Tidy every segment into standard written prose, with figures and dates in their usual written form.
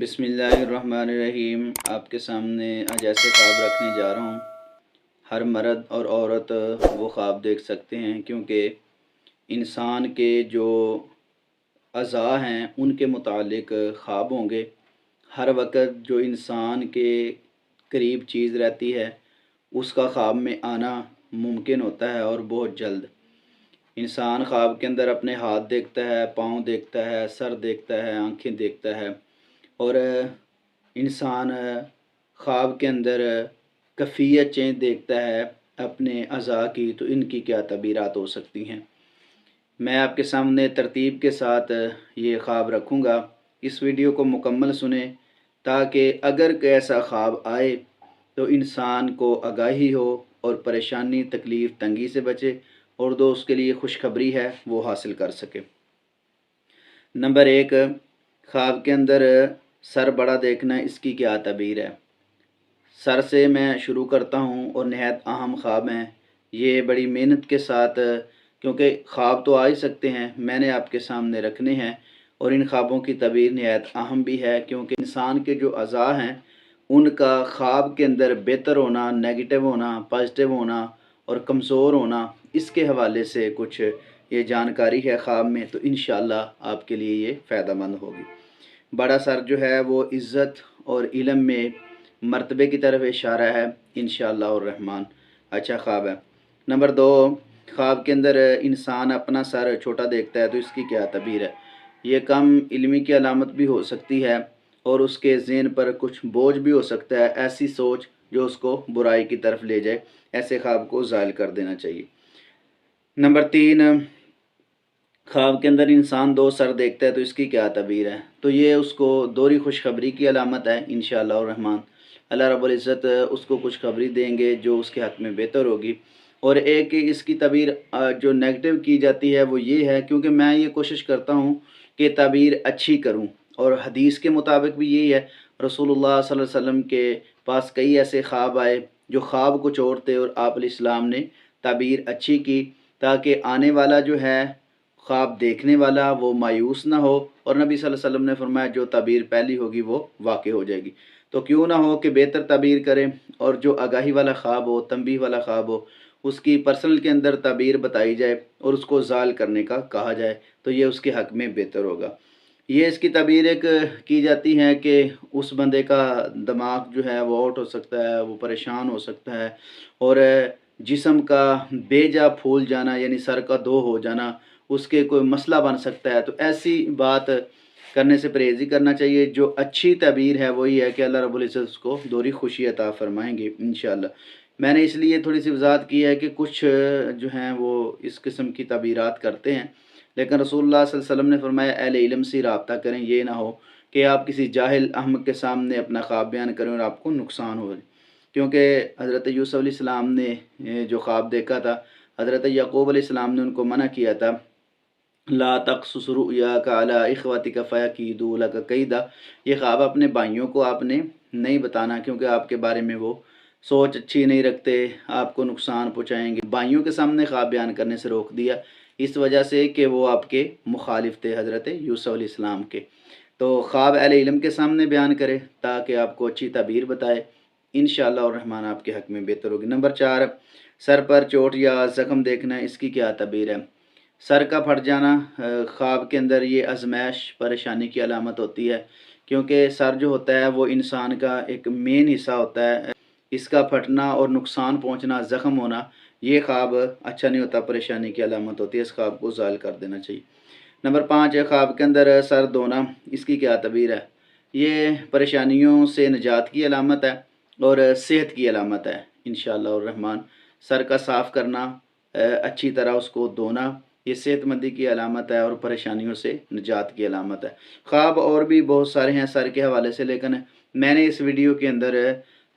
बिस्मिल्लाहिर्रहमानिर्रहीम। आपके सामने आज ऐसे ख्वाब रखने जा रहा हूँ। हर मर्द और औरत वो ख्वाब देख सकते हैं, क्योंकि इंसान के जो अज़ा हैं उनके मुतालिक ख्वाब होंगे। हर वक्त जो इंसान के करीब चीज़ रहती है उसका ख्वाब में आना मुमकिन होता है, और बहुत जल्द। इंसान ख्वाब के अंदर अपने हाथ देखता है, पाँव देखता है, सर देखता है, आँखें देखता है, और इंसान ख्वाब के अंदर कैफियतें देखता है अपने अज़ा की। तो इनकी क्या तबीरात हो सकती हैं, मैं आपके सामने तरतीब के साथ ये ख्वाब रखूँगा। इस वीडियो को मुकम्मल सुने ताकि अगर कोई ऐसा ख्वाब आए तो इंसान को आगाही हो और परेशानी, तकलीफ़, तंगी से बचे, और दो उसके लिए खुशखबरी है वो हासिल कर सके। नंबर 1, ख्वाब के अंदर सर बड़ा देखना, इसकी क्या तबीर है। सर से मैं शुरू करता हूँ, और नहायत अहम ख्वाब हैं ये, बड़ी मेहनत के साथ, क्योंकि ख्वाब तो आ ही सकते हैं, मैंने आपके सामने रखने हैं। और इन ख्वाबों की तबीर नहायत अहम भी है, क्योंकि इंसान के जो अज़ा हैं उनका ख्वाब के अंदर बेहतर होना, नेगेटिव होना, पॉजिटिव होना और कमज़ोर होना, इसके हवाले से कुछ ये जानकारी है ख्वाब में। तो इंशाअल्लाह आपके लिए ये फ़ायदेमंद होगी। बड़ा सर जो है वो इज़्ज़त और इल्म में मर्तबे की तरफ इशारा है, इंशाअल्लाह रहमान। अच्छा ख्वाब है। नंबर 2, ख्वाब के अंदर इंसान अपना सर छोटा देखता है, तो इसकी क्या तबीर है। ये कम इल्मी की अलामत भी हो सकती है, और उसके ज़हन पर कुछ बोझ भी हो सकता है, ऐसी सोच जो उसको बुराई की तरफ ले जाए। ऐसे ख्वाब को ज़ायल कर देना चाहिए। नंबर 3, ख्वाब के अंदर इंसान 2 सर देखता है, तो इसकी क्या तबीर है। तो ये उसको दोहरी खुशखबरी की अलामत है, इंशाअल्लाह रहमान। अल्लाह रब्बुल इज़्ज़त उसको खुशखबरी देंगे जो उसके हक़ में बेहतर होगी। और एक इसकी तबीर जो नेगेटिव की जाती है वो ये है, क्योंकि मैं ये कोशिश करता हूँ कि तबीर अच्छी करूँ, और हदीस के मुताबिक भी यही है। रसूलुल्लाह सल्लल्लाहु अलैहि वसल्लम के पास कई ऐसे ख्वाब आए जो ख्वाब कुछ और थे, और आप अलैहिस्सलाम ने तबीर अच्छी की, ताकि आने वाला जो है ख्वाब देखने वाला वो मायूस ना हो। और नबी सल्लल्लाहु अलैहि वसल्लम ने फरमाया जो तबीर पहली होगी वो वाक़ई हो जाएगी। तो क्यों ना हो कि बेहतर तबीर करें, और जो आगाही वाला ख्वाब हो, तंबीह वाला ख्वाब हो, उसकी पर्सनल के अंदर तबीर बताई जाए और उसको ज़ाल करने का कहा जाए, तो ये उसके हक़ में बेहतर होगा। ये इसकी तबीर एक की जाती है कि उस बंदे का दिमाग जो है वो आउट हो सकता है, वो परेशान हो सकता है, और जिस्म का बेजा फूल जाना, यानी सर का दो हो जाना, उसके कोई मसला बन सकता है। तो ऐसी बात करने से परहेज़ ही करना चाहिए। जो अच्छी तबीर है वही है कि अल्लाह रब्बुल इज़्ज़त उसको दोहरी खुशी अता फरमाएंगे इंशाअल्लाह। मैंने इसलिए थोड़ी सी वज़ाहत की है कि कुछ जो हैं वो इस किस्म की तबीरात करते हैं, लेकिन रसूलुल्लाह सल्लल्लाहु अलैहि वसल्लम ने फरमाया अहले इल्म से रब्ता करें। ये ना हो कि आप किसी जाहिल अहमक के सामने अपना ख्वाब बयान करें और आपको नुकसान हो। क्योंकि हज़रत यूसुफ़ अलैहिस्सलाम ने जो ख्वाब देखा था, हज़रत याक़ूब अलैहिस्सलाम ने उनको मना किया था, ला तक़्सुस रुअयाका अला इख़्वतिका फ़यकीदू लका कैदा। ये ख्वाब अपने भाइयों को आपने नहीं बताना, क्योंकि आपके बारे में वो सोच अच्छी नहीं रखते, आपको नुकसान पहुँचाएंगे। भाइयों के सामने ख्वाब बयान करने से रोक दिया, इस वजह से कि वो आपके मुखालिफ थे हज़रत यूसुफ़ अलैहिस्सलाम के। तो ख्वाब अहले इल्म के सामने बयान करें ताकि आपको अच्छी तबीर बताए, इंशाअल्लाह रहमान आपके हक़ में बेहतर होगी। नंबर 4, सर पर चोट या ज़ख्म देखना, इसकी क्या तबीर है। सर का फट जाना ख्वाब के अंदर ये आजमाइश, परेशानी की अलामत होती है, क्योंकि सर जो होता है वो इंसान का एक मेन हिस्सा होता है। इसका फटना और नुकसान पहुंचना, ज़ख्म होना, ये ख्वाब अच्छा नहीं होता, परेशानी की अलामत होती है। इस ख्वाब को ज़ायल कर देना चाहिए। नंबर 5 है ख्वाब के अंदर सर धोना, इसकी क्या तबीर है। ये परेशानियों से निजात की अलामत है और सेहत की अलामत है, इंशाअल्लाह रहमान। सर का साफ़ करना, अच्छी तरह उसको धोना, ये सेहतमंदी की अलामत है और परेशानियों से निजात की अलामत है। ख्वाब और भी बहुत सारे हैं सर के हवाले से, लेकिन मैंने इस वीडियो के अंदर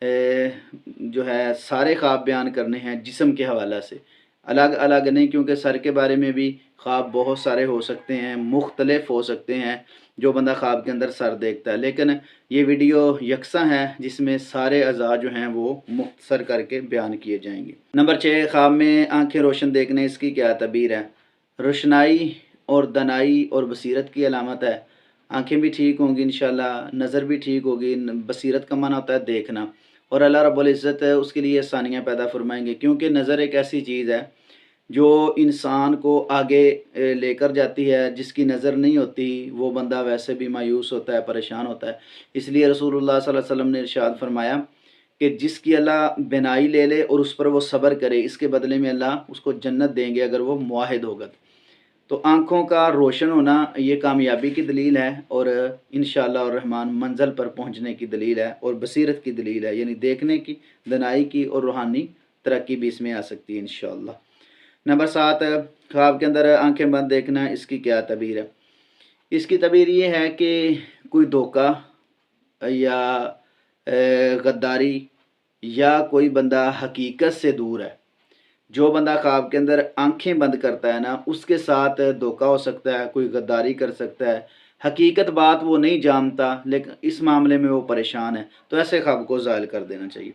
जो है सारे ख्वाब बयान करने हैं जिस्म के हवाले से, अलग अलग नहीं, क्योंकि सर के बारे में भी ख्वाब बहुत सारे हो सकते हैं, मुख्तलिफ हो सकते हैं जो बंदा ख्वाब के अंदर सर देखता है। लेकिन ये वीडियो यकसा है जिसमें सारे अज़ा जो हैं वो मुख्तसर करके बयान किए जाएंगे। नंबर 6, ख्वाब में आंखें रोशन देखने, इसकी क्या तबीर है। रोशनाई और दनाई और बसीरत की अलामत है। आँखें भी ठीक होंगी इंशाल्लाह, नज़र भी ठीक होगी। बसीरत का माना होता है देखना, और अल्लाह रब्बुल इज़्ज़त उसके लिए आसानियाँ पैदा फरमाएंगे, क्योंकि नज़र एक ऐसी चीज़ है जो इंसान को आगे लेकर जाती है। जिसकी नज़र नहीं होती वो बंदा वैसे भी मायूस होता है, परेशान होता है। इसलिए रसूलुल्लाह सल्लल्लाहु अलैहि वसल्लम ने इरशाद फरमाया कि जिसकी अल्लाह बिनाई ले ले और उस पर वो सब्र करे, इसके बदले में अल्लाह उसको जन्नत देंगे अगर वो मुआहिद होगा। तो आँखों का रोशन होना ये कामयाबी की दलील है, और इंशाअल्लाह और रहमान मंज़िल पर पहुँचने की दलील है, और बसीरत की दलील है, यानी देखने की, दनाई की और रूहानी तरक्की भी इसमें आ सकती है इंशाअल्लाह। नंबर 7, ख्वाब के अंदर आंखें बंद देखना, इसकी क्या तबीर है? इसकी तबीर ये है कि कोई धोखा या गद्दारी, या कोई बंदा हकीकत से दूर है। जो बंदा ख्वाब के अंदर आंखें बंद करता है ना, उसके साथ धोखा हो सकता है, कोई गद्दारी कर सकता है। हकीकत बात वो नहीं जानता, लेकिन इस मामले में वो परेशान है, तो ऐसे ख्वाब को ज़ायल कर देना चाहिए।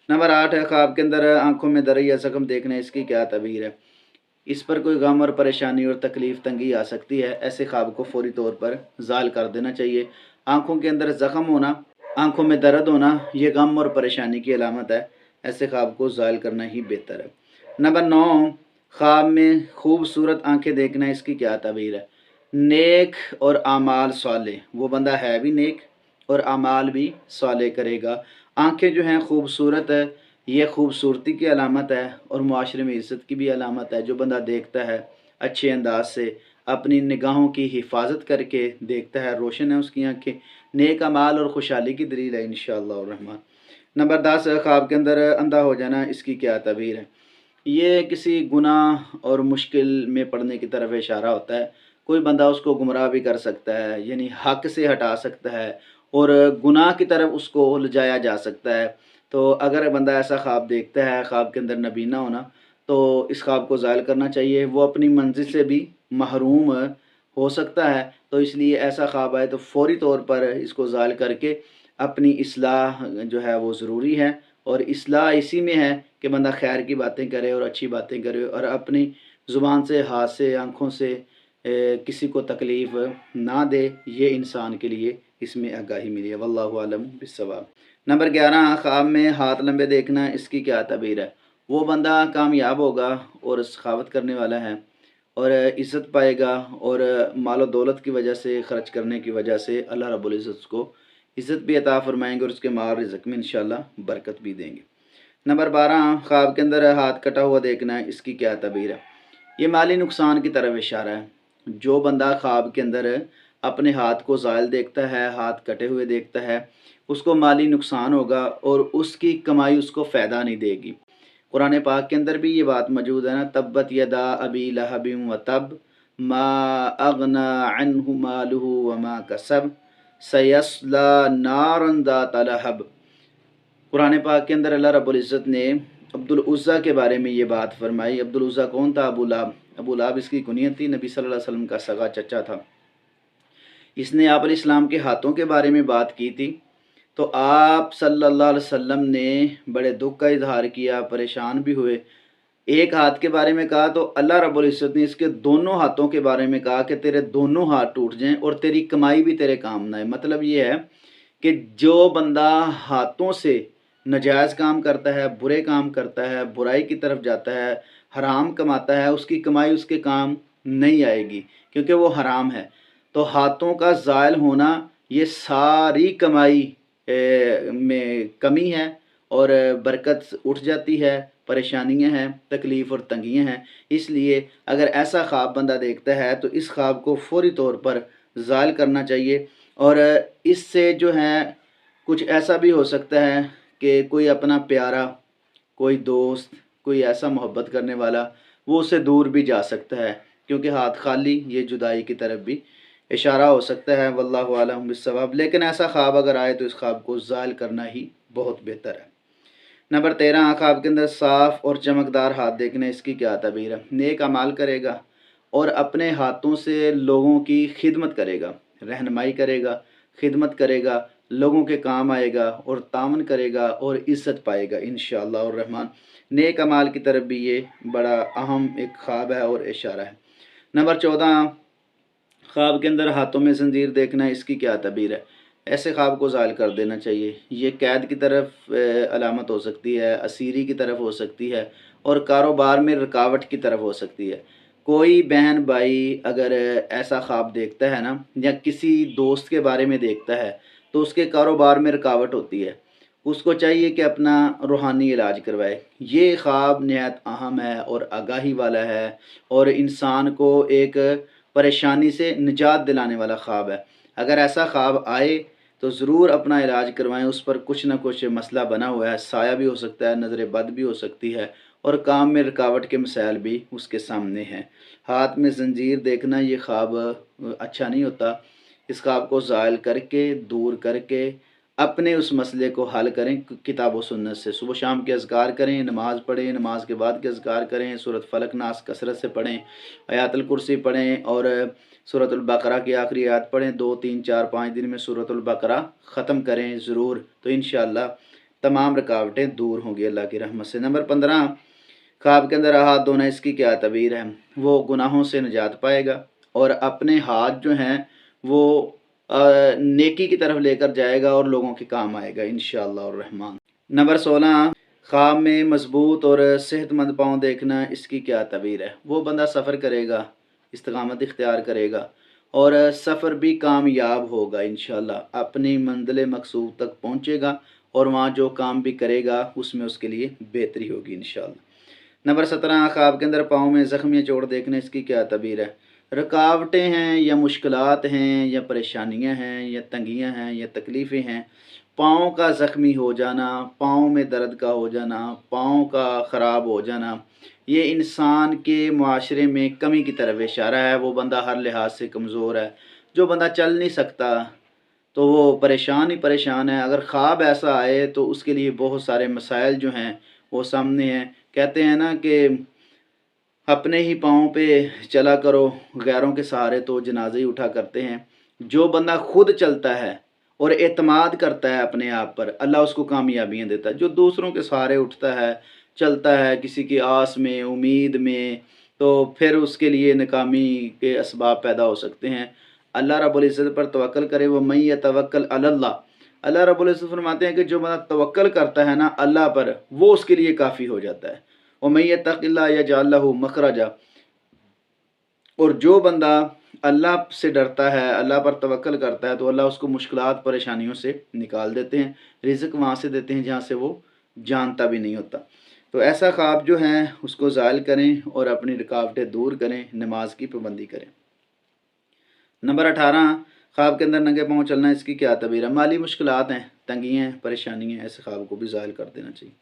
नंबर 8 है, ख्वाब के अंदर आंखों में दर्द या ज़ख्म देखना, इसकी क्या तबीर है? इस पर कोई गम और परेशानी और तकलीफ़ तंगी आ सकती है, ऐसे ख्वाब को फ़ौरी तौर पर ज़ायल कर देना चाहिए। आँखों के अंदर ज़ख्म होना, आँखों में दर्द होना, ये गम और परेशानी की अलामत है, ऐसे ख्वाब को ज़ायल करना ही बेहतर है। नंबर 9, ख्वाब में खूबसूरत आँखें देखना, इसकी क्या तबीर है? नेक और आमाल साले, वो बंदा है भी नेक और आमाल भी साले करेगा। आँखें जो हैं खूबसूरत है, ये खूबसूरती की अलामत है और मुआशरे में इज़्ज़त की भी अलामत है। जो बंदा देखता है अच्छे अंदाज से, अपनी निगाहों की हिफाजत करके देखता है, रोशन है उसकी आँखें, नेक अमाल और खुशहाली की दलील है इंशाअल्लाह रहमान। नंबर 10, ख्वाब के अंदर अंधा हो जाना, इसकी क्या तबीर है? ये किसी गुनाह और मुश्किल में पड़ने की तरफ इशारा होता है। कोई बंदा उसको गुमराह भी कर सकता है, यानी हक़ से हटा सकता है और गुनाह की तरफ उसको उलझाया जा सकता है। तो अगर बंदा ऐसा ख्वाब देखता है, ख्वाब के अंदर नबीना होना, तो इस ख्वाब को ज़ायल करना चाहिए। वो अपनी मंज़िल से भी महरूम हो सकता है, तो इसलिए ऐसा ख्वाब आए तो फ़ौरी तौर पर इसको ज़ायल करके अपनी इस्लाह जो है वो ज़रूरी है। और इस्लाह इसी में है कि बंदा खैर की बातें करे और अच्छी बातें करे, और अपनी ज़ुबान से, हाथ से, आँखों से किसी को तकलीफ़ ना दे। ये इंसान के लिए इसमें आगाही मिली है। वल्लाहु आलम बिस्सवाब। नंबर 11, ख्वाब में हाथ लंबे देखना, इसकी क्या तबीर है? वो बंदा कामयाब होगा और सखावत करने वाला है, और इज़्ज़त पाएगा, और माल और दौलत की वजह से, ख़र्च करने की वजह से अल्लाह रब्बुल इज़्ज़त उसको इज़्ज़त भी अता फ़रमाएंगे और उसके माल रिज़्क़ में इंशाअल्लाह बरकत भी देंगे। नंबर 12, ख्वाब के अंदर हाथ कटा हुआ देखना, इसकी क्या तबीर है? ये माली नुकसान की तरफ इशारा है। जो बंदा ख्वाब के अंदर अपने हाथ को ज़ायल देखता है, हाथ कटे हुए देखता है, उसको माली नुकसान होगा और उसकी कमाई उसको फ़ायदा नहीं देगी। कुरान पाक के अंदर भी ये बात मौजूद है ना, तब्बत यदा अबी लहबिन व तब मा अगना अन्हु मालुहु व मा कसब सयस्ला नारन ज़ात लहब। कुरान पाक के अंदर अल्लाह रब्बुल इज़्ज़त ने अब्दुल उज़्ज़ा के बारे में ये बात फरमाई। अब्दुल उज़्ज़ा कौन था? अबू लहब। अबू लहब इसकी कुनियत थी, नबी सल्लल्लाहु अलैहि वसल्लम का सगा चचा था। इसने आप अलैहिस्सलाम के हाथों के बारे में बात की थी, तो आप सल्लल्लाहु अलैहि वसल्लम ने बड़े दुख का इजहार किया, परेशान भी हुए। एक हाथ के बारे में कहा तो अल्लाह रब्बुल इज़्ज़त ने इसके दोनों हाथों के बारे में कहा कि तेरे दोनों हाथ टूट जाएं और तेरी कमाई भी तेरे काम ना आए। मतलब ये है कि जो बंदा हाथों से नाजायज़ काम करता है, बुरे काम करता है, बुराई की तरफ जाता है, हराम कमाता है, उसकी कमाई उसके काम नहीं आएगी, क्योंकि वो हराम है। तो हाथों का ज़ायल होना ये सारी कमाई में कमी है, और बरकत उठ जाती है, परेशानियां हैं, तकलीफ़ और तंगियां हैं। इसलिए अगर ऐसा ख्वाब बंदा देखता है तो इस ख्वाब को फ़ौरी तौर पर ज़ायल करना चाहिए। और इससे जो है कुछ ऐसा भी हो सकता है कि कोई अपना प्यारा, कोई दोस्त, कोई ऐसा मोहब्बत करने वाला, वो उससे दूर भी जा सकता है, क्योंकि हाथ खाली ये जुदाई की तरफ भी इशारा हो सकता है। वल्लाहु आलम बिस्सवाब। लेकिन ऐसा ख्वाब अगर आए तो इस ख्वाब को ज़ायल करना ही बहुत बेहतर है। नंबर 13, ख्वाब के अंदर साफ़ और चमकदार हाथ देखना, इसकी क्या तबीर है? नेक अमाल करेगा और अपने हाथों से लोगों की खिदमत करेगा, रहनुमाई करेगा, खिदमत करेगा, लोगों के काम आएगा और तावन करेगा और इज़्ज़त पाएगा इंशाअल्लाह और रहमान। नेक अमाल की तरफ भी ये बड़ा अहम एक ख्वाब है और इशारा है। नंबर 14, خواب کے اندر ہاتھوں میں زنجیر دیکھنا، اس کی کیا تعبیر ہے؟ ایسے خواب کو زائل کر دینا چاہیے۔ یہ قید کی طرف علامت ہو سکتی ہے، اسیری کی طرف ہو سکتی ہے، اور کاروبار میں رکاوٹ کی طرف ہو سکتی ہے۔ کوئی بہن بھائی اگر ایسا خواب دیکھتا ہے نا، یا کسی دوست کے بارے میں دیکھتا ہے، تو اس کے کاروبار میں رکاوٹ ہوتی ہے، اس کو چاہیے کہ اپنا روحانی علاج کروائے۔ یہ خواب نہایت اہم ہے اور آگاہی والا ہے، اور انسان کو ایک پریشانی سے نجات دلانے والا خواب ہے۔ اگر ایسا خواب آئے تو ضرور اپنا علاج کروائیں، اس پر کچھ نہ کچھ مسئلہ بنا ہوا ہے، سایہ بھی ہو سکتا ہے، نظر بد بھی ہو سکتی ہے، اور کام میں رکاوٹ کے مسائل بھی اس کے سامنے ہیں۔ ہاتھ میں زنجیر دیکھنا یہ خواب اچھا نہیں ہوتا۔ اس خواب کو زائل کر کے، دور کر کے اپنے اس مسئلے کو حل کریں کتاب و سنت سے۔ صبح شام کے اذکار کریں، نماز پڑھیں، نماز کے بعد کے اذکار کریں، سورۃ فلق ناس کثرت سے پڑھیں، آیات الکرسی پڑھیں، اور سورۃ البقرہ کی آخری آیت پڑھیں۔ 2 3 4 5 دن میں سورۃ البقرہ ختم کریں ضرور، تو انشاءاللہ تمام رکاوٹیں دور ہوں گی اللہ کی رحمت سے۔ نمبر 15، خواب کے اندر ہاتھ دھونا، اس کی کیا تعبیر ہے؟ وہ گناہوں سے نجات پائے گا، اور اپنے ہاتھ جو ہیں وہ نیکی کی طرف لے کر جائے گا، اور لوگوں کے کام آئے گا انشاءاللہ الرحمن۔ نمبر 16، خواب میں مضبوط اور صحت مند پاؤں دیکھنا، اس کی کیا تعبیر ہے؟ وہ بندہ سفر کرے گا، استقامت اختیار کرے گا، اور سفر بھی کامیاب ہوگا انشاءاللہ، اپنی منزل مقصود تک پہنچے گا، اور وہاں جو کام بھی کرے گا اس میں اس کے لیے بہتری ہوگی انشاءاللہ۔ نمبر 17، خواب کے اندر پاؤں میں زخم یا چوٹ دیکھنا، اس کی کیا تعبیر ہے؟ رکاوٹیں ہیں، یا مشکلات ہیں، یا پریشانیاں ہیں، یا تنگیاں ہیں، یا تکلیفیں ہیں، پاؤں کا زخمی ہو جانا، پاؤں میں درد کا ہو جانا، پاؤں کا خراب ہو جانا، یہ انسان کے معاشرے میں کمی کی طرف اشارہ ہے۔ وہ بندہ ہر لحاظ سے کمزور ہے، جو بندہ چل نہیں سکتا تو وہ پریشان ہی پریشان ہے۔ اگر خواب ایسا آئے تو اس کے لیے بہت سارے مسائل جو ہیں وہ سامنے ہیں۔ کہتے ہیں نا کہ اپنے ہی پاؤں پہ چلا کرو، غیروں کے سہارے تو جنازے ہی اٹھا کرتے ہیں۔ جو بندہ خود چلتا ہے اور اعتماد کرتا ہے اپنے آپ پر، اللہ اس کو کامیابیاں دیتا ہے۔ جو دوسروں کے سہارے اٹھتا ہے، چلتا ہے کسی کی آس میں، امید میں، تو پھر اس کے لیے ناکامی کے اسباب پیدا ہو سکتے ہیں۔ اللہ رب العزت پر توکل کرے، وہ من یتوکل علی اللہ، اللہ رب العزت فرماتے ہیں کہ جو بندہ توکل کرتا ہے نا اللہ پر، وہ اس کے لیے کافی ہو جاتا ہے۔ وَمَن يَتَّقِ اللَّهَ يَجْعَل لَّهُ مَخْرَجًا، اور جو بندہ اللہ سے ڈرتا ہے، اللہ پر توکل کرتا ہے، تو اللہ اس کو مشکلات پریشانیوں سے نکال دیتے ہیں، رزق وہاں سے دیتے ہیں جہاں سے وہ جانتا بھی نہیں ہوتا۔ تو ایسا خواب جو ہیں اس کو زائل کریں اور اپنی رکاوٹیں دور کریں، نماز کی پابندی کریں۔ نمبر 18، خواب کے اندر ننگے پاؤں چلنا، اس کی کیا تعبیر ہے؟ مالی مشکلات ہیں، تنگیاں ہیں، پریشانیاں ہیں، ایسے خواب کو بھی زائل کر دینا چاہیے۔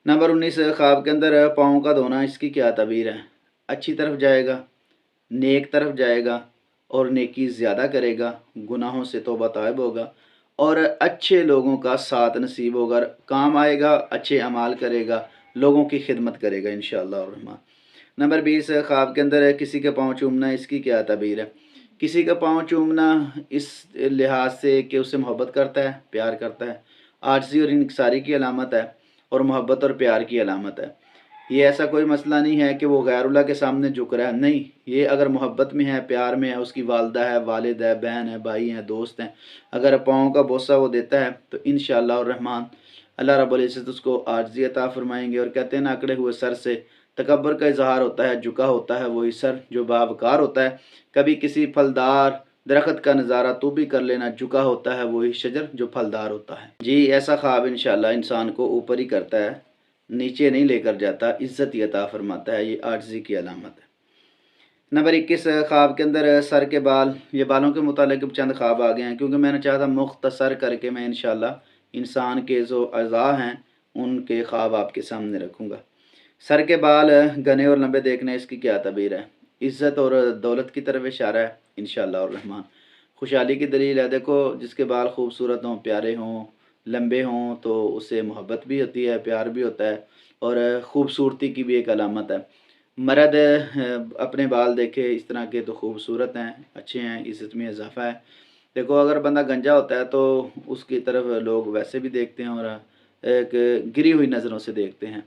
نمبر 19، خواب کے اندر پاؤں کا دھونا، اس کی کیا تعبیر ہے؟ اچھی طرف جائے گا، نیک طرف جائے گا، اور نیکی زیادہ کرے گا، گناہوں سے توبہ طائب ہوگا، اور اچھے لوگوں کا ساتھ نصیب ہوگا، کام آئے گا، اچھے اعمال کرے گا، لوگوں کی خدمت کرے گا انشاءاللہ الرحمن۔ نمبر 20، خواب کے اندر کسی کے پاؤں چومنا، اس کی کیا تعبیر ہے؟ کسی کا پاؤں چومنا اس لحاظ سے کہ اس سے محبت کرتا ہے، پیار کرتا ہے، عاجزی اور انکساری کی علامت ہے، اور محبت اور پیار کی علامت ہے۔ یہ ایسا کوئی مسئلہ نہیں ہے کہ وہ غیر اللہ کے سامنے جھک رہا ہے، نہیں، یہ اگر محبت میں ہے، پیار میں ہے، اس کی والدہ ہے، والد ہے، بہن ہے، بھائی ہیں، دوست ہیں، اگر پاؤں کا بوسہ وہ دیتا ہے تو انشاءاللہ الرحمن اللہ رب العزت اس کو عاجزی عطا فرمائیں گے۔ اور کہتے ہیں نا، اکڑے ہوئے سر سے تکبر کا اظہار ہوتا ہے، جھکا ہوتا ہے وہی سر جو باوقار ہوتا ہے۔ کبھی کسی پھلدار درخت کا نظارہ تو بھی کر لینا، جھکا ہوتا ہے وہی شجر جو پھلدار ہوتا ہے۔ جی، ایسا خواب انشاءاللہ انسان کو اوپر ہی کرتا ہے، نیچے نہیں لے کر جاتا، عزت ہی عطا فرماتا ہے، یہ عاجزی کی علامت ہے۔ نمبر 21، خواب کے اندر سر کے بال، یہ بالوں کے متعلق چند خواب آ گئے ہیں، کیونکہ میں نے چاہا تھا مختصر کر کے میں انشاءاللہ انسان کے جو اعضاء ہیں ان کے خواب آپ کے سامنے رکھوں گا۔ سر کے بال گھنے اور لمبے دیکھنا، اس کی کیا تعبیر ہے؟ عزت اور دولت کی طرف اشارہ ہے انشاءاللہ الرحمن، خوشحالی کی دلیل ہے۔ دیکھو، جس کے بال خوبصورت ہوں، پیارے ہوں، لمبے ہوں، تو اس سے محبت بھی ہوتی ہے، پیار بھی ہوتا ہے، اور خوبصورتی کی بھی ایک علامت ہے۔ مرد اپنے بال دیکھے اس طرح کے تو خوبصورت ہیں، اچھے ہیں، عزت میں اضافہ ہے۔ دیکھو، اگر بندہ گنجا ہوتا ہے تو اس کی طرف لوگ ویسے بھی دیکھتے ہیں، اور ایک گری ہوئی نظروں سے دیکھتے ہیں۔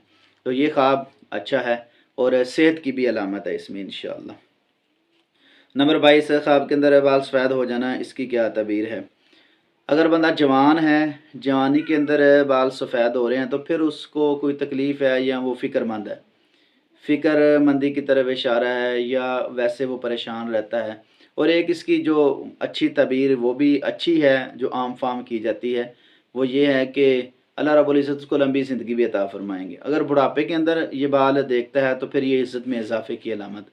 تو یہ خواب اچھا ہے، اور صحت کی بھی علامت ہے اس میں انشاءاللہ۔ نمبر 22 ख्वाब के अंदर बाल सफ़ेद हो जाना, इसकी क्या तबीर है। अगर बंदा जवान है, जवानी के अंदर बाल सफ़ेद हो रहे हैं, तो फिर उसको कोई तकलीफ़ है या वो फ़िक्रमंद है, फ़िक्रमंदी की तरफ इशारा है, या वैसे वो परेशान रहता है। और एक इसकी जो अच्छी तबीर वो भी अच्छी है, जो आम फाम की जाती है, वो ये है कि अल्लाह रब्बुल इज़्ज़त उसको लंबी ज़िंदगी भी अता फ़रमाएंगे। अगर बुढ़ापे के अंदर ये बाल देखता है तो फिर ये इज़्ज़त में इजाफ़े की अलामत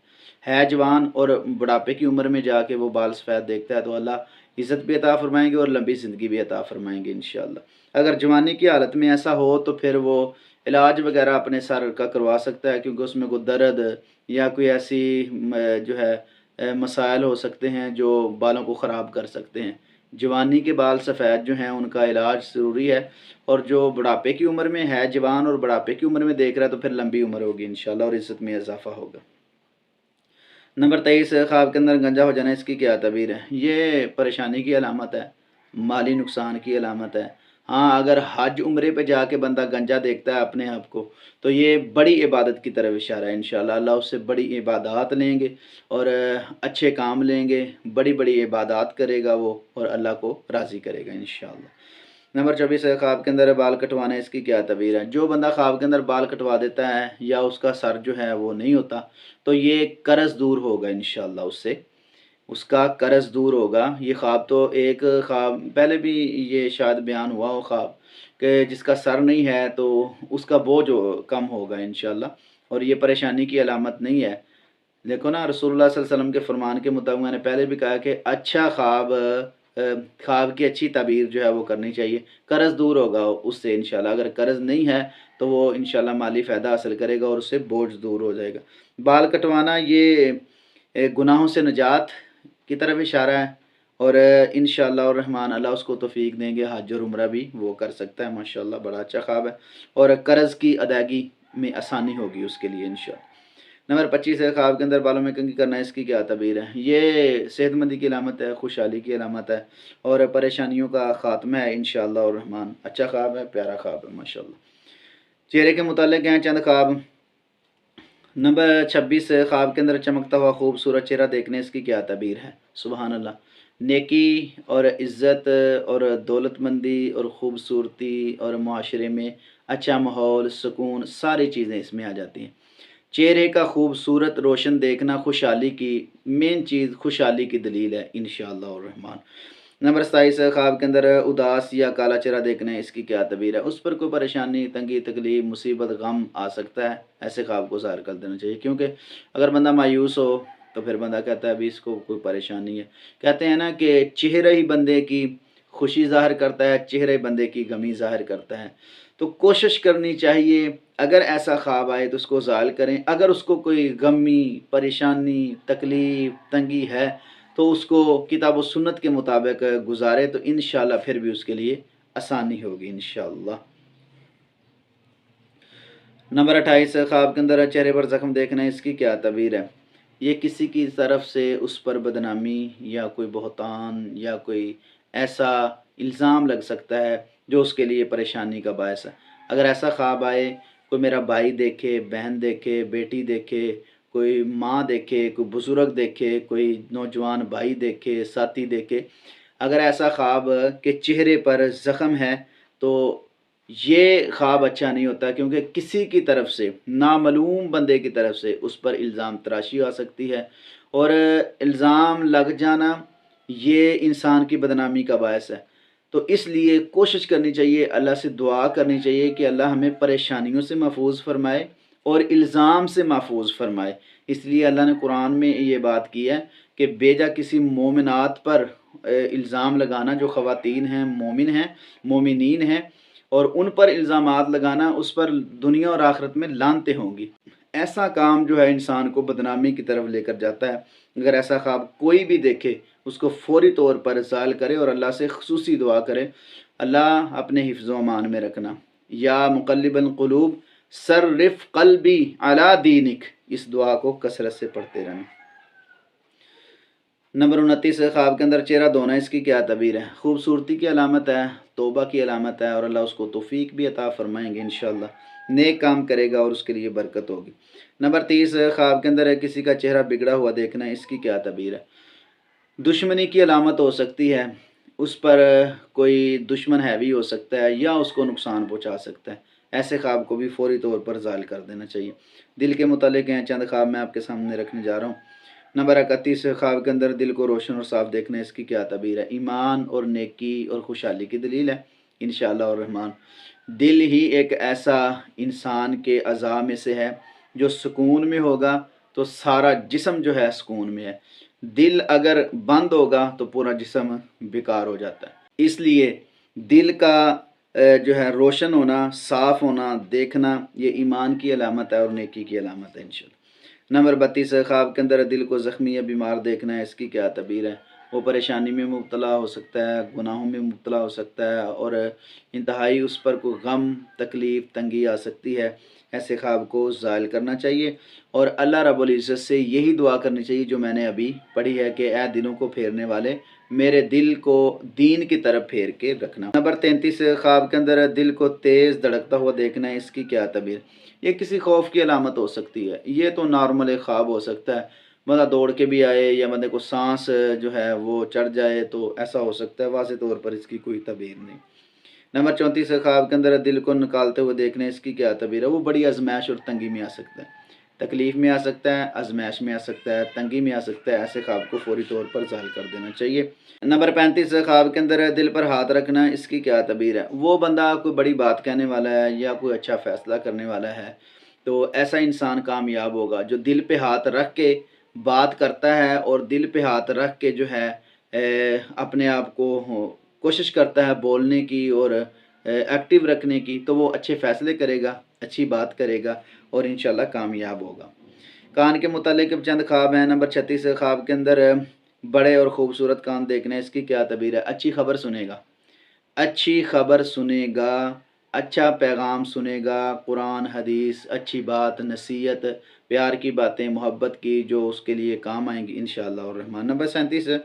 है। जवान और बुढ़ापे की उम्र में जाके वो बाल सफ़ेद देखता है तो अल्लाह इज़्ज़त भी अता फ़रमाएंगे और लंबी ज़िंदगी भी अता फ़रमाएंगे इंशाअल्लाह। अगर जवानी की हालत में ऐसा हो तो फिर वो इलाज वगैरह अपने सर का करवा सकता है, क्योंकि उसमें कोई दर्द या कोई ऐसी जो है मसाइल हो सकते हैं जो बालों को ख़राब कर सकते हैं। जवानी के बाल सफ़ेद जो हैं उनका इलाज ज़रूरी है, और जो बुढ़ापे की उम्र में है जवान और बुढ़ापे की उम्र में देख रहा है तो फिर लंबी उम्र होगी इंशाअल्लाह और इज़्ज़त में इजाफ़ा होगा। नंबर 23 ख्वाब के अंदर गंजा हो जाना, इसकी क्या तबीर है। ये परेशानी की अलामत है, माली नुकसान की अलामत है। हाँ, अगर हज उम्रे पे जाके बंदा गंजा देखता है अपने आप को, तो ये बड़ी इबादत की तरफ इशारा है इंशाअल्लाह। अल्लाह उससे बड़ी इबादत लेंगे और अच्छे काम लेंगे, बड़ी बड़ी इबादत करेगा वो और अल्लाह को राज़ी करेगा इंशाअल्लाह। नंबर 24 है ख्वाब के अंदर बाल कटवाना, इसकी क्या तबीर है। जो बंदा ख्वाब के अंदर बाल कटवा देता है या उसका सर जो है वो नहीं होता, तो ये कर्ज़ दूर होगा इंशाअल्लाह, उससे उसका कर्ज़ दूर होगा। ये ख्वाब तो एक ख्वाब पहले भी ये शायद बयान हुआ हो ख्वाब, कि जिसका सर नहीं है तो उसका बोझ कम होगा इंशाअल्लाह, और ये परेशानी की अलामत नहीं है। देखो ना, रसूलुल्लाह सल्लल्लाहु अलैहि वसल्लम के फरमान के मुताबिक मैंने पहले भी कहा कि अच्छा ख्वाब ख्वाब की अच्छी ताबीर जो है वो करनी चाहिए, कर्ज़ दूर होगा उससे इंशाअल्लाह। अगर कर्ज़ नहीं है तो वो इंशाअल्लाह माली फ़ायदा हासिल करेगा और उससे बोझ दूर हो जाएगा। बाल कटवाना ये गुनाहों से निजात की तरफ इशारा है, और इंशाअल्लाह और रहमान अल्लाह उसको तौफ़ीक देंगे, हज और उम्रा भी वो कर सकता है माशाअल्लाह। बड़ा अच्छा ख्वाब है और कर्ज़ की अदायगी में आसानी होगी उसके लिए इंशाअल्लाह। नंबर 25 है ख्वाब के अंदर बालों में कंघी करना, इसकी क्या तबीर है। ये सेहतमंदी की अलामत है, खुशहाली की अलामत है और परेशानियों का ख़ात्मा है इंशाअल्लाह और रहमान। अच्छा ख्वाब है, प्यारा ख्वाब है माशाअल्लाह। चेहरे के मुतालिक हैं चंद ख्वाब। नंबर 26 ख्वाब के अंदर चमकता हुआ खूबसूरत चेहरा देखने, इसकी क्या तबीर है। सुबहान अल्लाह। नेकी और इज़्ज़त और दौलतमंदी और ख़ूबसूरती और मुआशरे में अच्छा माहौल, सुकून, सारी चीज़ें इसमें आ जाती हैं। चेहरे का खूबसूरत रोशन देखना खुशहाली की मेन चीज़, खुशहाली की दलील है इंशाअल्लाह और रहमान। नंबर 27 ख्वाब के अंदर उदास या काला चेहरा देखना है, इसकी क्या तबीर है। उस पर कोई परेशानी, तंगी, तकलीफ़, मुसीबत, गम आ सकता है, ऐसे ख्वाब को ज़ाहिर कर देना चाहिए, क्योंकि अगर बंदा मायूस हो तो फिर बंदा कहता है अभी इसको कोई परेशानी है। कहते हैं ना कि चेहरा ही बंदे की खुशी ज़ाहिर करता है, चेहरा ही बंदे की गमी ज़ाहिर करता है। तो कोशिश करनी चाहिए अगर ऐसा ख्वाब आए तो उसको ज़ाहिर करें। अगर उसको कोई गमी, परेशानी, तकलीफ़, तंगी है तो उसको किताब व सुन्नत के मुताबिक गुज़ारे, तो इंशाअल्लाह फिर भी उसके लिए आसानी होगी इंशाअल्लाह। नंबर 28 ख्वाब के अंदर चेहरे पर ज़ख्म देखना, इसकी क्या तबीर है। ये किसी की तरफ से उस पर बदनामी या कोई बहतान या कोई ऐसा इल्ज़ाम लग सकता है जो उसके लिए परेशानी का बायस है। अगर ऐसा ख्वाब आए, कोई मेरा भाई देखे, बहन देखे, बेटी देखे, कोई माँ देखे, कोई बुज़ुर्ग देखे, कोई नौजवान भाई देखे, साथी देखे, अगर ऐसा ख्वाब के चेहरे पर ज़ख्म है तो ये ख्वाब अच्छा नहीं होता, क्योंकि किसी की तरफ से, नामालूम बंदे की तरफ से उस पर इल्ज़ाम तराशी आ सकती है, और इल्ज़ाम लग जाना ये इंसान की बदनामी का बायस है। तो इसलिए कोशिश करनी चाहिए, अल्लाह से दुआ करनी चाहिए कि अल्लाह हमें परेशानियों से महफूज फ़रमाए और इल्ज़ाम से महफूज फ़रमाए। इसलिए अल्लाह ने कुरान में ये बात की है कि बेजा किसी मोमिनात पर इल्ज़ाम लगाना, जो ख़वातीन हैं, मोमिन हैं, मोमिनीन हैं, और उन पर इल्ज़ामात लगाना, उस पर दुनिया और आखिरत में लानतें होंगी। ऐसा काम जो है इंसान को बदनामी की तरफ लेकर जाता है। अगर ऐसा ख्वाब कोई भी देखे, उसको फ़ौरी तौर पर ज़ाहिर करे और अल्लाह से ख़ुसूसी दुआ करे, अल्लाह अपने हिफ्ज़ व अमान में रखना। या मुक़ल्लिबल क़ुलूब सर्रिफ़ क़ल्बी अला दीनिक, इस दुआ को कसरत से पढ़ते रहना। नंबर 29 ख्वाब के अंदर चेहरा धोना, इसकी क्या तबीर है? खूबसूरती की अलामत है, तौबा की अलामत है और अल्लाह उसको तौफीक भी अता फ़रमाएंगे इंशाअल्लाह। नेक काम करेगा और उसके लिए बरकत होगी। नंबर 30 ख्वाब के अंदर किसी का चेहरा बिगड़ा हुआ देखना, इसकी क्या तबीर है? दुश्मनी की अलामत हो सकती है, उस पर कोई दुश्मन हैवी हो सकता है या उसको नुकसान पहुंचा सकता है। ऐसे ख्वाब को भी फ़ौरी तौर पर ज़ायल कर देना चाहिए। दिल के मुतालिक हैं चंद ख्वाब मैं आपके सामने रखने जा रहा हूँ। नंबर 31 ख्वाब के अंदर दिल को रोशन और साफ देखना, इसकी क्या तबीर है? ईमान और नेकी और खुशहाली की दलील है इंशाअल्लाह और रहमान। दिल ही एक ऐसा इंसान के अज़ा में से है जो सुकून में होगा तो सारा जिस्म जो है सुकून में है। दिल अगर बंद होगा तो पूरा जिस्म बेकार हो जाता है। इसलिए दिल का जो है रोशन होना, साफ़ होना, देखना, ये ईमान की अलामत है और नेकी की अलामत है इंशाअल्लाह। नंबर 32 ख्वाब के अंदर दिल को ज़ख्मी या बीमार देखना है, इसकी क्या तबीर है? वो परेशानी में मुब्तला हो सकता है, गुनाहों में मुब्तला हो सकता है और इंतहाई उस पर कोई गम, तकलीफ़, तंगी आ सकती है। ऐसे ख्वाब को ज़ायल करना चाहिए और अल्लाह रब्बुल इज़्ज़त से यही दुआ करनी चाहिए जो मैंने अभी पढ़ी है कि ऐ दिलों को फेरने वाले, मेरे दिल को दीन की तरफ फेर के रखना। नंबर 33 ख्वाब के अंदर दिल को तेज़ धड़कता हुआ देखना है, इसकी क्या तबीर? ये किसी खौफ की अलामत हो सकती है। ये तो नॉर्मल एक ख्वाब हो सकता है, बंदा दौड़ के भी आए या बंदे को सांस जो है वो चढ़ जाए, तो ऐसा हो सकता है। वाज़ेह तौर पर इसकी कोई तबीर नहीं। नंबर 34 ख्वाब के अंदर दिल को निकालते हुए देखने, इसकी क्या तबीर है? वो बड़ी आजमाइश और तंगी में आ सकता है, तकलीफ़ में आ सकता है, आजमाइश में आ सकता है, तंगी में आ सकता है। ऐसे ख्वाब को फ़ौरी तौर पर ज़ाहिर कर देना चाहिए। नंबर 35 ख्वाब के अंदर दिल पर हाथ रखना, इसकी क्या तबीर है? वो बंदा कोई बड़ी बात कहने वाला है या कोई अच्छा फ़ैसला करने वाला है, तो ऐसा इंसान कामयाब होगा जो दिल पे हाथ रख के बात करता है और दिल पे हाथ रख के जो है अपने आप को कोशिश करता है बोलने की और एक्टिव रखने की, तो वो अच्छे फ़ैसले करेगा, अच्छी बात करेगा और इंशाल्लाह कामयाब होगा। कान के मुतालिक चंद ख्वाब हैं। नंबर 36 ख्वाब के अंदर बड़े और ख़ूबसूरत कान देखना, इसकी क्या तबीर है? अच्छी खबर सुनेगा, अच्छी खबर सुनेगा, अच्छा पैगाम सुनेगा, कुरान हदीस, अच्छी बात, नसीहत, प्यार की बातें, मोहब्बत की, जो उसके लिए काम आएंगी इंशाअल्लाह और रहमान। नंबर 37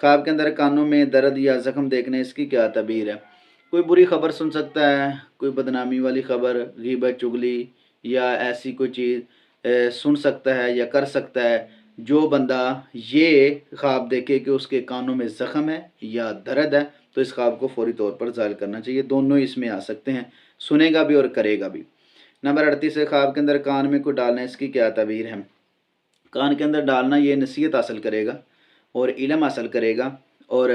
ख्वाब के अंदर कानों में दर्द या ज़ख्म देखने, इसकी क्या तबीर है? कोई बुरी खबर सुन सकता है, कोई बदनामी वाली खबर, ग़ीबत, चुगली या ऐसी कोई चीज़ सुन सकता है या कर सकता है। जो बंदा ये ख्वाब देखे कि उसके कानों में ज़ख्म है या दर्द है, तो इस ख्वाब को फ़ौरी तौर पर ज़ायल करना चाहिए। दोनों इसमें आ सकते हैं, सुनेगा भी और करेगा भी। नंबर 38 ख्वाब के अंदर कान में कोई डालना, इसकी क्या तबीर है? कान के अंदर डालना, ये नसीहत हासिल करेगा और इल्म हासिल करेगा और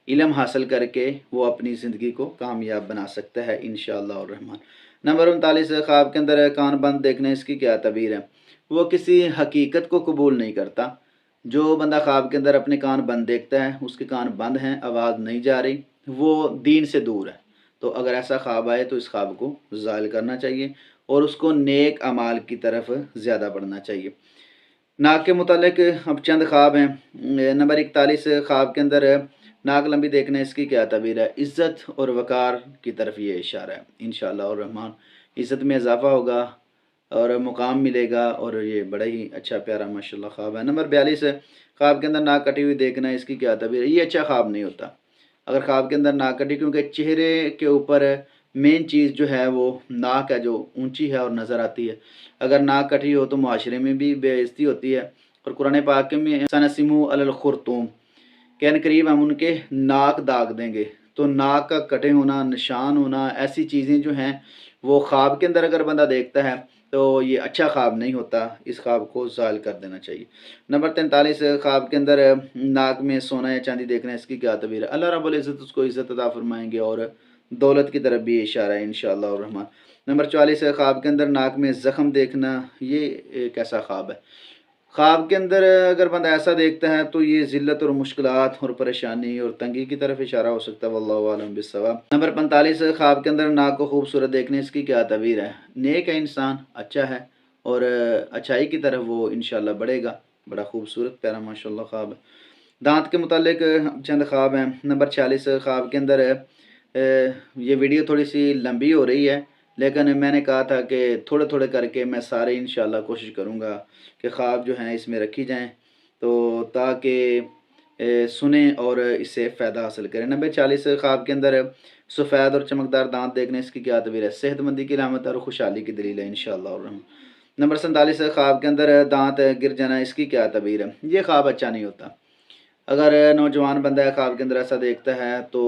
इल्म हासिल करके वो अपनी ज़िंदगी को कामयाब बना सकता है इंशाअल्लाह और रहमान। नंबर 39 ख्वाब के अंदर कान बंद देखना, इसकी क्या तबीर है? वो किसी हकीकत को कबूल नहीं करता। जो बंदा ख्वाब के अंदर अपने कान बंद देखता है, उसके कान बंद हैं, आवाज़ नहीं जा रही, वो दीन से दूर है। तो अगर ऐसा ख्वाब आए तो इस ख्वाब को ज़ायल करना चाहिए और उसको नेक अमाल की तरफ ज़्यादा बढ़ना चाहिए। नाक के मुतालिक अब चंद ख्वाब हैं। नंबर 41 ख्वाब के अंदर नाक लंबी देखना, इसकी क्या तबीर है? इज़्ज़त और वक़ार की तरफ ये इशारा है इंशाअल्लाह और रहमान। इज़्ज़त में इजाफ़ा होगा और मुकाम मिलेगा और ये बड़ा ही अच्छा प्यारा माशाल्लाह ख्वाब है। नंबर 42 ख्वाब के अंदर नाक कटी हुई देखना, इसकी क्या तबीर है? ये अच्छा ख्वाब नहीं होता अगर ख्वाब के अंदर नाक कटी, क्योंकि चेहरे के ऊपर मेन चीज़ जो है वो नाक है, जो ऊंची है और नज़र आती है। अगर नाक कटी हो तो मुआशरे में भी बेइज्जती होती है और कुरान पाक में सनसिमु अलल खुर्तुम के करीब हम उनके नाक दाग देंगे। तो नाक का कटे होना, निशान होना, ऐसी चीज़ें जो हैं वो ख्वाब के अंदर अगर बंदा देखता है तो ये अच्छा ख्वाब नहीं होता। इस ख्वाब को ज़ायल कर देना चाहिए। नंबर 43 ख्वाब के अंदर नाक में सोना या चांदी देखना, इसकी क्या तबीर है? अल्लाह रब्बुल इज़्ज़त उसको इज़्ज़त अता फरमाएंगे और दौलत की तरफ भी इशारा है इंशाअल्लाह और रहमान। नंबर 44 ख्वाब के अंदर नाक में ज़ख्म देखना, ये एक ऐसा ख्वाब है। ख्वाब के अंदर अगर बंदा ऐसा देखता है तो ये ज़िल्लत और मुश्किलात और परेशानी और तंगी की तरफ इशारा हो सकता है। वल्लाहु आलम बिस्सवाब। नंबर 45 ख्वाब के अंदर नाक को खूबसूरत देखने, इसकी क्या तबीर है? नेक है इंसान, अच्छा है और अच्छाई की तरफ वो इंशाअल्लाह बढ़ेगा। बड़ा खूबसूरत प्यारा माशाअल्लाह ख्वाब है। दांत के मुतालिक चंद ख्वाब हैं। नंबर 46 ख्वाब के अंदर ये वीडियो थोड़ी सी लंबी हो रही है, लेकिन मैंने कहा था कि थोड़े थोड़े करके मैं सारे इंशाअल्लाह कोशिश करूँगा कि ख्वाब जो हैं इसमें रखी जाएँ, तो ताकि سنیں اور اس سے فائدہ حاصل کریں۔ نمبر 40 خواب کے اندر سفید اور چمکدار دانت دیکھنے، اس کی کیا تعبیر ہے؟ صحت مندی کی علامت اور خوشحالی کی دلیل ہے انشاءاللہ الرحمن۔ نمبر 47 خواب کے اندر دانت گر جانا، اس کی کیا تعبیر ہے؟ یہ خواب اچھا نہیں ہوتا۔ اگر نوجوان بندہ خواب کے اندر ایسا دیکھتا ہے تو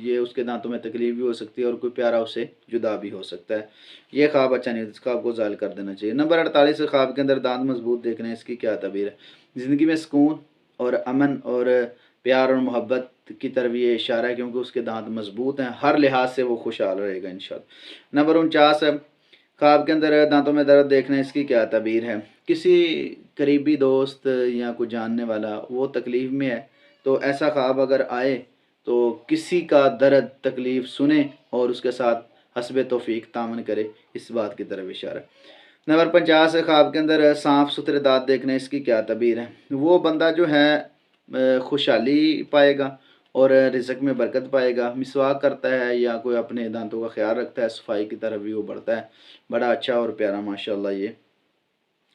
یہ اس کے دانتوں میں تکلیف بھی ہو سکتی ہے اور کوئی پیارا اسے جدا بھی ہو سکتا ہے۔ یہ خواب اچھا نہیں ہوتا، اس خواب کو ظاہر کر دینا چاہیے۔ نمبر 48 خواب کے اندر دانت مضبوط دیکھنا، اس کی کیا تعبیر ہے؟ زندگی میں سکون اور امن اور پیار اور محبت کی طرف یہ اشارہ ہے، کیونکہ اس کے دانت مضبوط ہیں، ہر لحاظ سے وہ خوشحال رہے گا انشاءاللہ۔ نمبر 49 خواب کے اندر دانتوں میں درد دیکھنا، اس کی کیا تعبیر ہے؟ کسی قریبی دوست یا کوئی جاننے والا وہ تکلیف میں ہے، تو ایسا خواب اگر آئے تو کسی کا درد تکلیف سنیں اور اس کے ساتھ حسب توفیق تعاون کرے، اس بات کی طرف اشارہ۔ نمبر 50 خواب کے اندر صاف ستھرے دانت دیکھنا، اس کی کیا تعبیر ہے؟ وہ بندہ جو ہے خوشحالی پائے گا اور رزق میں برکت پائے گا۔ مسواک کرتا ہے یا کوئی اپنے دانتوں کا خیال رکھتا ہے، صفائی کی طرف بھی وہ بڑھتا ہے۔ بڑا اچھا اور پیارا ماشاءاللہ یہ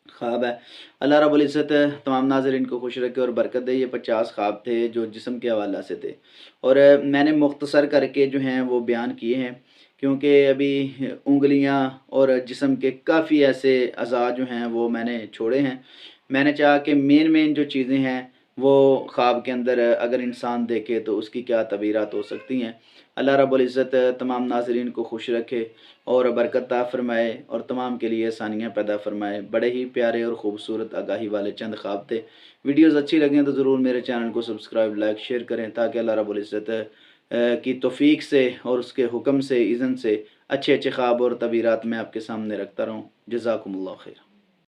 خواب ہے۔ اللہ رب العزت تمام ناظرین کو خوش رکھے اور برکت دے۔ یہ 50 خواب تھے جو جسم کے حوالہ سے تھے، اور میں نے مختصر کر کے جو ہیں وہ بیان کیے ہیں، کیونکہ ابھی انگلیاں اور جسم کے کافی ایسے اعضاء جو ہیں وہ میں نے چھوڑے ہیں۔ میں نے چاہا کہ مین جو چیزیں ہیں وہ خواب کے اندر اگر انسان دیکھے تو اس کی کیا تعبیرات ہو سکتی ہیں۔ اللہ رب العزت تمام ناظرین کو خوش رکھے اور برکت عطا فرمائے اور تمام کے لیے آسانیاں پیدا فرمائے۔ بڑے ہی پیارے اور خوبصورت آگاہی والے چند خواب تھے۔ ویڈیوز اچھی لگیں تو ضرور میرے چینل کو سبسکرائب، لائک، شیئر کریں، تاکہ اللہ رب العزت کی توفیق سے اور اس کے حکم سے، اذن سے اچھے خواب اور تعبیرات میں آپ کے سامنے رکھتا رہوں۔ جزاکم اللہ خیر۔